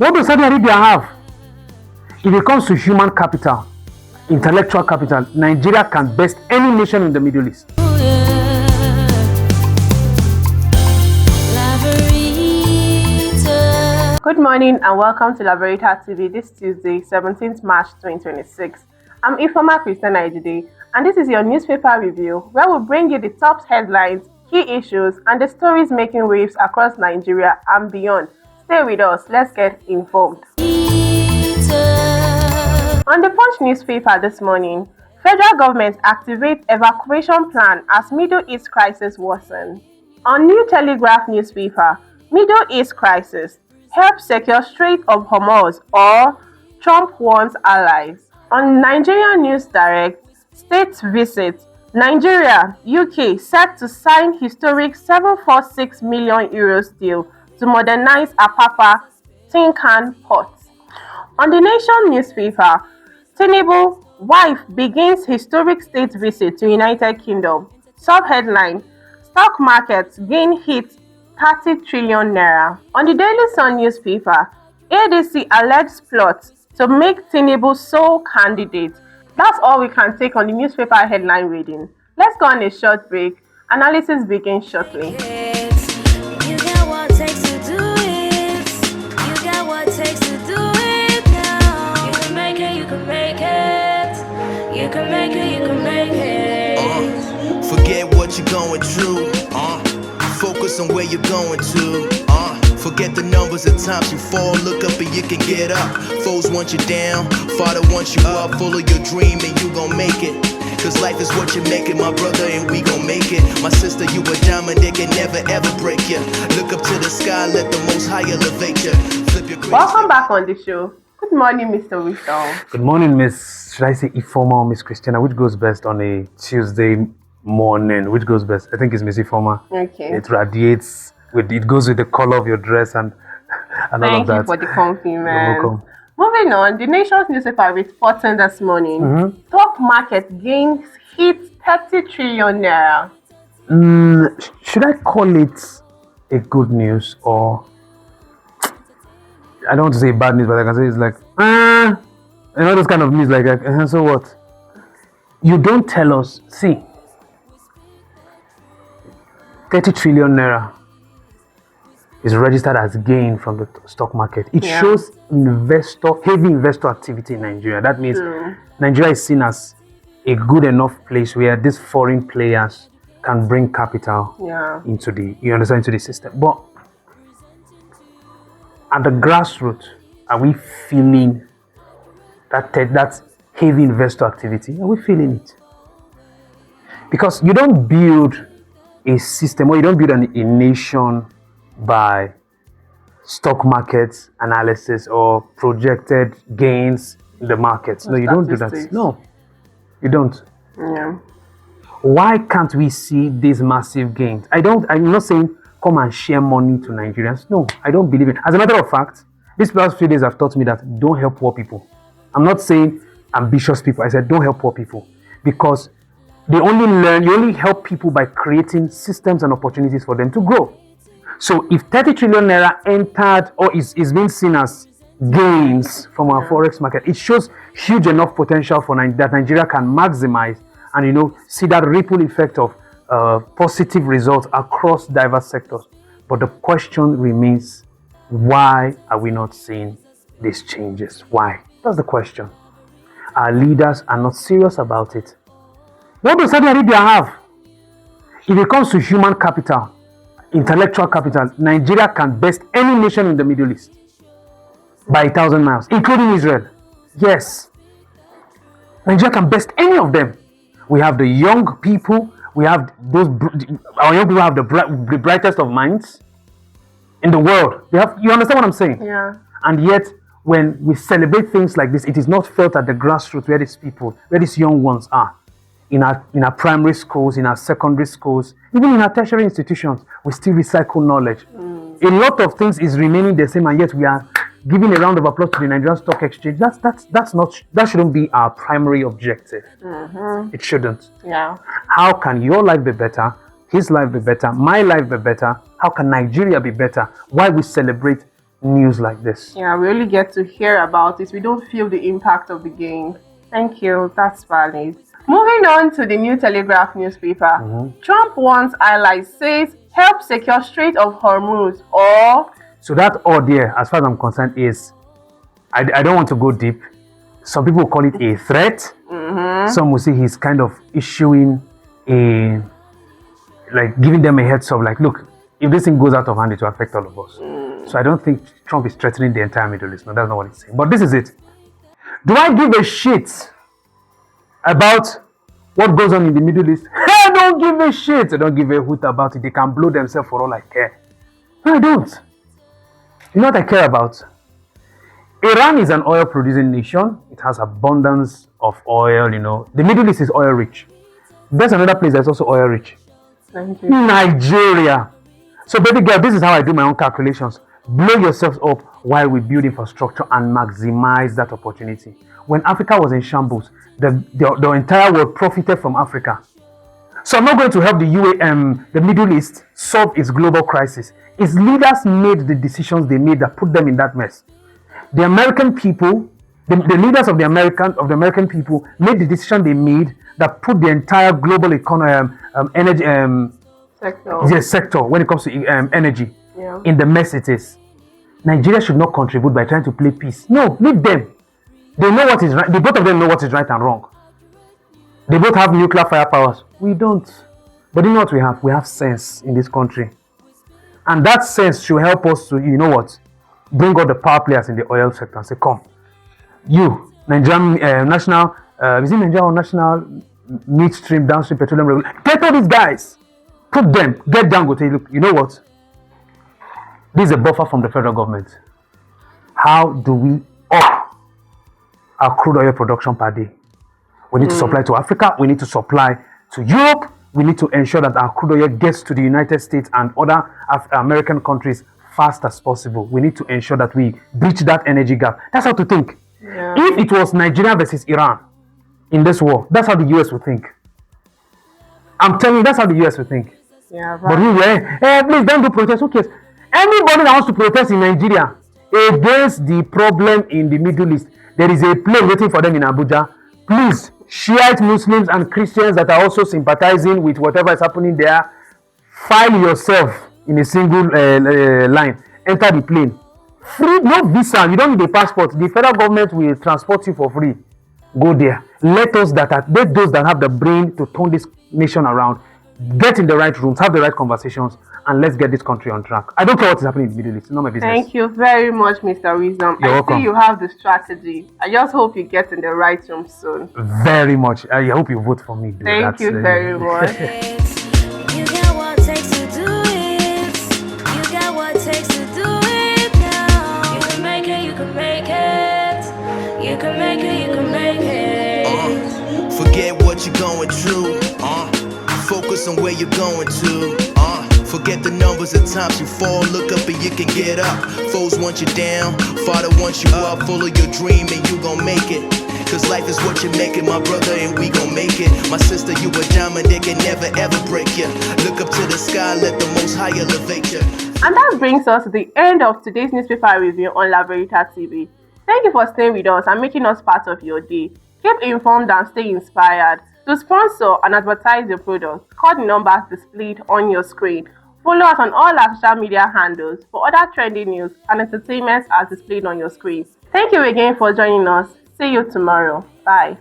What does Saudi Arabia have? If it comes to human capital, intellectual capital, Nigeria can best any nation in the Middle East. Good morning and welcome to Laveritatv this Tuesday, 17th March 2026. I'm Ifoma Christina today, and this is your newspaper review where we bring you the top headlines, key issues, and the stories making waves across Nigeria and beyond. Stay with us, let's get informed. On the Punch newspaper this morning, federal government activates evacuation plan as Middle East crisis worsens. On New Telegraph newspaper, Middle East crisis, help secure Strait of Hormuz or Trump warns allies. On Nigeria News Direct, state visit, Nigeria, UK set to sign historic €746 million deal to modernize Apapa Tinkan port. On the Nation newspaper, Tinubu wife begins historic state visit to United Kingdom. Sub-headline, stock markets gain hit 30 trillion naira. On the Daily Sun newspaper, ADC alleges plot to make Tinubu sole candidate. That's all we can take on the newspaper headline reading. Let's go on a short break. Analysis begins shortly. You got what it takes to do it. You got what it takes to do it now. You can make it, you can make it. You can make it, you can make it. Forget what you're going through. Focus on where you're going to. Forget the numbers of times you fall. Look up and you can get up. Foes want you down, Father wants you up. Full of your dream and you gon' make it. Cause life is what you make it, my brother, and we gon' make it. My sister, you a diamond, they can never ever break you. Look up to the sky, let the most high elevate you. Flip your crazy. Welcome back on the show. Good morning, Mr. Wisdom. Good morning, Miss, should I say Ifoma or Miss Christina? Which goes best on a Tuesday morning? Which goes best? I think it's Miss Ifoma. Okay. It radiates, it goes with the color of your dress and all of Thank that. you for the compliment. You're welcome. Moving on, the Nation's newspaper reporting this morning, stock market gains hit 30 trillion naira. Should I call it a good news or I don't want to say bad news, but I can say it's like those kind of news like so what? You don't tell us. See, 30 trillion naira is registered as gain from the stock market. It shows heavy investor activity in Nigeria. That means Nigeria is seen as a good enough place where these foreign players can bring capital into the system. But at the grassroots, are we feeling that heavy investor activity? Are we feeling it? Because you don't build a system or you don't build a nation by stock market analysis or projected gains in the markets. No, you don't do that. No, you don't. Yeah. Why can't we see these massive gains? I'm not saying come and share money to Nigerians. No, I don't believe it. As a matter of fact, these past few days have taught me that don't help poor people. I'm not saying ambitious people. I said don't help poor people because you only help people by creating systems and opportunities for them to grow. So if 30 trillion naira entered or is being seen as gains from our forex market, it shows huge enough potential for that Nigeria can maximize and see that ripple effect of positive results across diverse sectors. But the question remains, why are we not seeing these changes? Why? That's the question. Our leaders are not serious about it. What does Saudi Arabia have? If it comes to human capital, intellectual capital, Nigeria can best any nation in the Middle East by 1,000 miles, including Israel. Yes. Nigeria can best any of them. We have the young people. We have our young people have the brightest of minds in the world. You understand what I'm saying? Yeah. And yet, when we celebrate things like this, it is not felt at the grassroots where these young ones are. In our primary schools, in our secondary schools, even in our tertiary institutions, we still recycle knowledge. A lot of things is remaining the same, and yet we are giving a round of applause to the Nigerian Stock Exchange. That shouldn't be our primary objective. It shouldn't. Yeah. How can your life be better? His life be better? My life be better? How can Nigeria be better? Why we celebrate news like this. Yeah, we only get to hear about it. We don't feel the impact of the gain. Thank you. That's valid. Moving on to the New Telegraph newspaper. Trump wants allies, says help secure Strait of Hormuz or... So that or there, as far as I'm concerned, is I don't want to go deep. Some people call it a threat. Some will say he's kind of issuing a, like giving them a heads up, like, look, if this thing goes out of hand, it will affect all of us. So I don't think Trump is threatening the entire Middle East. No, that's not what he's saying. But this is it. Do I give a shit about what goes on in the Middle East? I don't give a shit. I don't give a hoot about it. They can blow themselves for all I care. No, I don't. You know what I care about? Iran is an oil producing nation. It has abundance of oil, you know. The Middle East is oil rich. There's another place that's also oil rich. Nigeria. So baby girl, this is how I do my own calculations. Blow yourselves up while we build infrastructure and maximize that opportunity. When Africa was in shambles, the entire world profited from Africa. So I'm not going to help the Middle East solve its global crisis. Its leaders made the decisions they made that put them in that mess. The American people, the leaders of the American people made the decision they made that put the entire global economy, energy sector when it comes to energy in the mess it is. Nigeria should not contribute by trying to play peace. No, leave them. They know what is right. The both of them know what is right and wrong. They both have nuclear firepowers. We don't. But you know what we have? We have sense in this country. And that sense should help us to, you know what, bring all the power players in the oil sector and say, come, you, Nigerian national, is it Nigerian or national midstream, downstream petroleum regulator? Get all these guys, put them, get down, go take, look, you know what? This is a buffer from the federal government. How do we up our crude oil production per day? We need to supply to Africa, we need to supply to Europe, we need to ensure that our crude oil gets to the United States and other American countries fast as possible. We need to ensure that we bridge that energy gap. That's how to think. Yeah. If it was Nigeria versus Iran in this war, that's how the US would think. I'm telling you, that's how the US would think. Yeah, right. But we were, please don't do protest. Who cares? Anybody that wants to protest in Nigeria against the problem in the Middle East, there is a plane waiting for them in Abuja. Please, Shiite Muslims and Christians that are also sympathizing with whatever is happening there, file yourself in a single line. Enter the plane. Free, no visa. You don't need a passport. The federal government will transport you for free. Go there. Let those that have the brain to turn this nation around, get in the right rooms, have the right conversations, and let's get this country on track. I don't care what is happening in the Middle East. It's not my business. Thank you very much, Mr. Wisdom. You're welcome. See you have the strategy. I just hope you get in the right room soon. Very much. I hope you vote for me. Thank you very much. You got what it takes to do it. You got what it takes to do it now. You can make it, you can make it. You can make it, you can make it. Forget what you're going through. Focus on where you're going to. Forget the numbers of times you fall. Look up and you can get up. Foes want you down, Father wants you up. Follow your dream and you gon' make it. Cause life is what you make it, my brother, and we gon' make it. My sister, you a diamond, they can never ever break you. Look up to the sky, let the Most High elevate you. And that brings us to the end of today's newspaper review on Laveritatv. Thank you for staying with us and making us part of your day. Keep informed and stay inspired. To sponsor and advertise your product, call the numbers displayed on your screen. Follow us on all our social media handles for other trending news and entertainment as displayed on your screen. Thank you again for joining us. See you tomorrow. Bye.